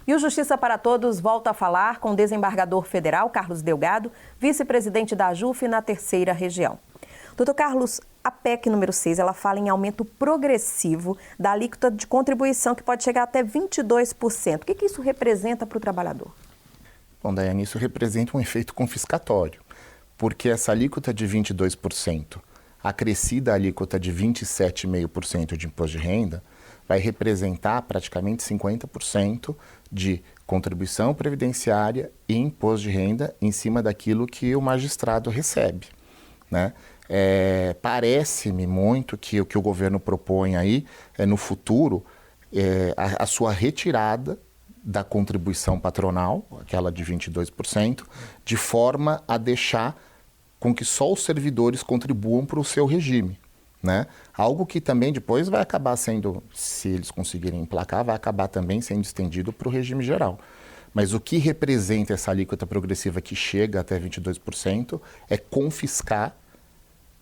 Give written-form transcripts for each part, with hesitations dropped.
E o Justiça para Todos volta a falar com o desembargador federal Carlos Delgado, vice-presidente da AJUF na terceira região. Doutor Carlos, a PEC número 6, ela fala em aumento progressivo da alíquota de contribuição, que pode chegar até 22%. O que isso representa para o trabalhador? Bom, Daiane, isso representa um efeito confiscatório, porque essa alíquota de 22%, acrescida a alíquota de 27,5% de imposto de renda, vai representar praticamente 50% de contribuição previdenciária e imposto de renda em cima daquilo que o magistrado recebe, né? Parece-me muito que o que o governo propõe aí é, no futuro, a sua retirada da contribuição patronal, aquela de 22%, de forma a deixar com que só os servidores contribuam para o seu regime, né? Algo que também depois vai acabar sendo, se eles conseguirem emplacar, vai acabar também sendo estendido para o regime geral. Mas o que representa essa alíquota progressiva que chega até 22% é confiscar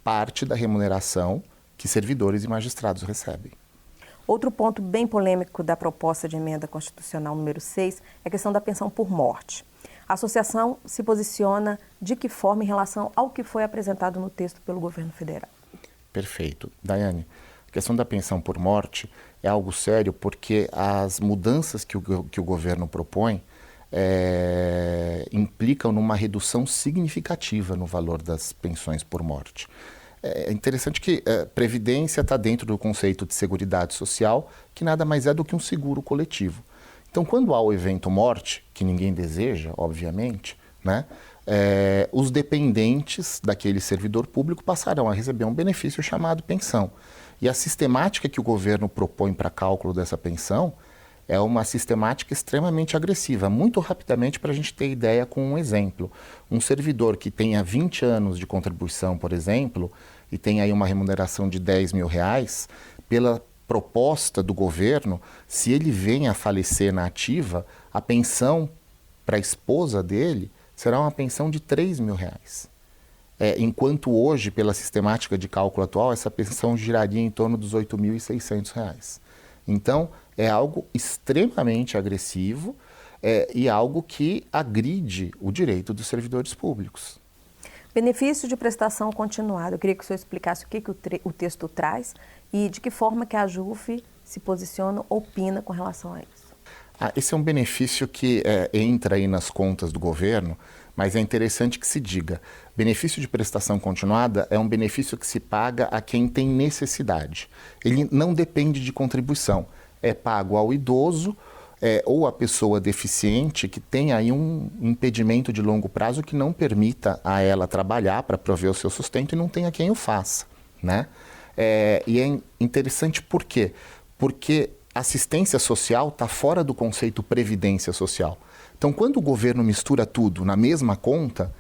parte da remuneração que servidores e magistrados recebem. Outro ponto bem polêmico da proposta de emenda constitucional número 6 é a questão da pensão por morte. A associação se posiciona de que forma em relação ao que foi apresentado no texto pelo governo federal? Perfeito. Daiane, a questão da pensão por morte é algo sério porque as mudanças que o governo propõe implicam numa redução significativa no valor das pensões por morte. É interessante que previdência está dentro do conceito de seguridade social, que nada mais é do que um seguro coletivo. Então, quando há o evento morte, que ninguém deseja, obviamente, né, os dependentes daquele servidor público passarão a receber um benefício chamado pensão. E a sistemática que o governo propõe para cálculo dessa pensão é uma sistemática extremamente agressiva. Muito rapidamente, para a gente ter ideia com um exemplo. Um servidor que tenha 20 anos de contribuição, por exemplo, e tem aí uma remuneração de R$10 mil, pela proposta do governo, se ele vem a falecer na ativa, a pensão para a esposa dele será uma pensão de R$3 mil. Enquanto hoje, pela sistemática de cálculo atual, essa pensão giraria em torno dos R$ 8.600. Então, é algo extremamente agressivo e algo que agride o direito dos servidores públicos. Benefício de prestação continuada. Eu queria que o senhor explicasse o que o texto traz e de que forma que a AJUF se posiciona, opina com relação a isso. Esse é um benefício que entra aí nas contas do governo, mas é interessante que se diga. Benefício de prestação continuada é um benefício que se paga a quem tem necessidade. Ele não depende de contribuição. É pago ao idoso ou à pessoa deficiente que tem aí um impedimento de longo prazo que não permita a ela trabalhar para prover o seu sustento e não tenha quem o faça, né? E é interessante por quê? Porque assistência social está fora do conceito previdência social. Então, quando o governo mistura tudo na mesma conta,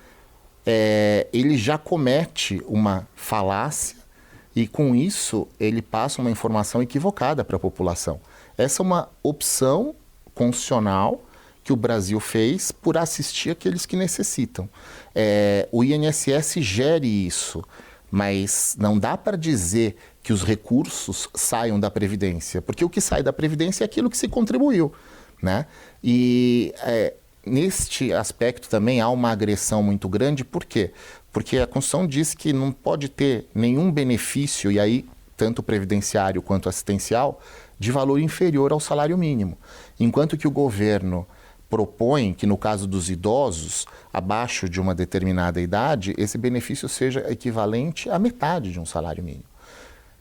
ele já comete uma falácia e, com isso, ele passa uma informação equivocada para a população. Essa é uma opção constitucional que o Brasil fez por assistir aqueles que necessitam. O INSS gere isso, mas não dá para dizer que os recursos saiam da Previdência, porque o que sai da Previdência é aquilo que se contribuiu, né? E neste aspecto também há uma agressão muito grande, por quê? Porque a Constituição diz que não pode ter nenhum benefício, e aí tanto previdenciário quanto assistencial, de valor inferior ao salário mínimo. Enquanto que o governo propõe que, no caso dos idosos, abaixo de uma determinada idade, esse benefício seja equivalente à metade de um salário mínimo.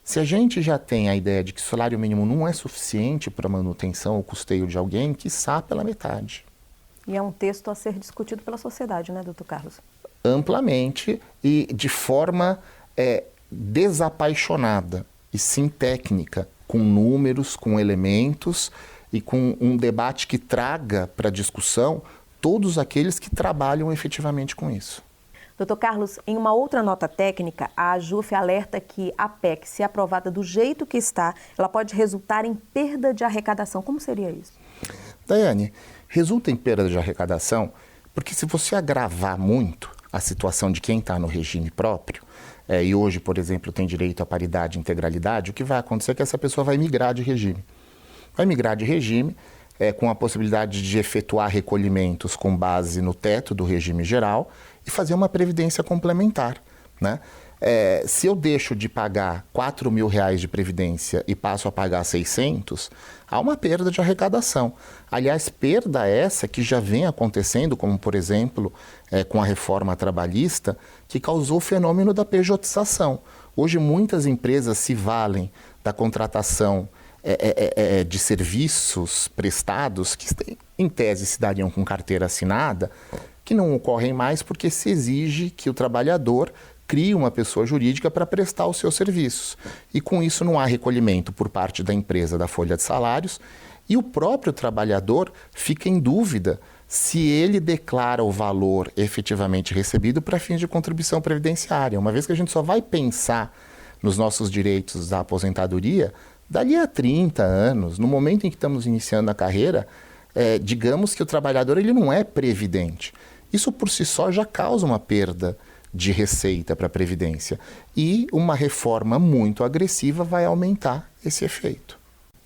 Se a gente já tem a ideia de que o salário mínimo não é suficiente para a manutenção ou custeio de alguém, quiçá pela metade. E é um texto a ser discutido pela sociedade, né, doutor Carlos? Amplamente e de forma desapaixonada e sim técnica, com números, com elementos e com um debate que traga para a discussão todos aqueles que trabalham efetivamente com isso. Doutor Carlos, em uma outra nota técnica, a AJUF alerta que a PEC, se aprovada do jeito que está, ela pode resultar em perda de arrecadação. Como seria isso? Daiane, resulta em perda de arrecadação porque se você agravar muito a situação de quem está no regime próprio, e hoje, por exemplo, tem direito à paridade e integralidade, o que vai acontecer é que essa pessoa vai migrar de regime. Vai migrar de regime, com a possibilidade de efetuar recolhimentos com base no teto do regime geral e fazer uma previdência complementar, né? Se eu deixo de pagar R$4.000 de previdência e passo a pagar 600, há uma perda de arrecadação. Aliás, perda essa que já vem acontecendo, como por exemplo, com a reforma trabalhista, que causou o fenômeno da pejotização. Hoje muitas empresas se valem da contratação de serviços prestados, que em tese se dariam com carteira assinada, que não ocorrem mais porque se exige que o trabalhador cria uma pessoa jurídica para prestar os seus serviços. E com isso não há recolhimento por parte da empresa da folha de salários e o próprio trabalhador fica em dúvida se ele declara o valor efetivamente recebido para fins de contribuição previdenciária. Uma vez que a gente só vai pensar nos nossos direitos da aposentadoria dali a 30 anos, no momento em que estamos iniciando a carreira, digamos que o trabalhador ele não é previdente. Isso por si só já causa uma perda de receita para a Previdência. E uma reforma muito agressiva vai aumentar esse efeito.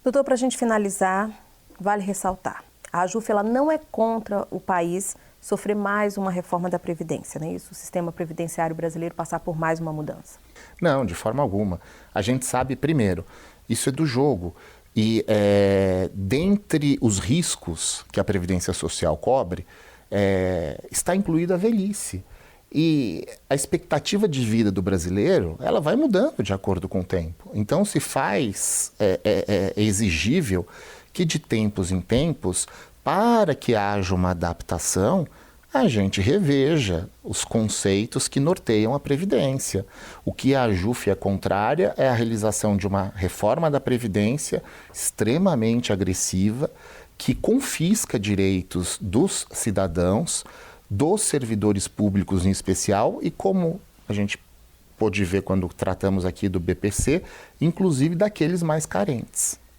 Doutor, para a gente finalizar, vale ressaltar, a AJUF ela não é contra o país sofrer mais uma reforma da Previdência, não é isso? O sistema previdenciário brasileiro passar por mais uma mudança. Não, de forma alguma. A gente sabe, primeiro, isso é do jogo. E dentre os riscos que a Previdência Social cobre, está incluída a velhice. E a expectativa de vida do brasileiro, ela vai mudando de acordo com o tempo. Então se faz exigível que de tempos em tempos, para que haja uma adaptação, a gente reveja os conceitos que norteiam a Previdência. O que a AJUF é contrária é a realização de uma reforma da Previdência extremamente agressiva, que confisca direitos dos cidadãos, dos servidores públicos em especial e, como a gente pôde ver quando tratamos aqui do BPC, inclusive daqueles mais carentes.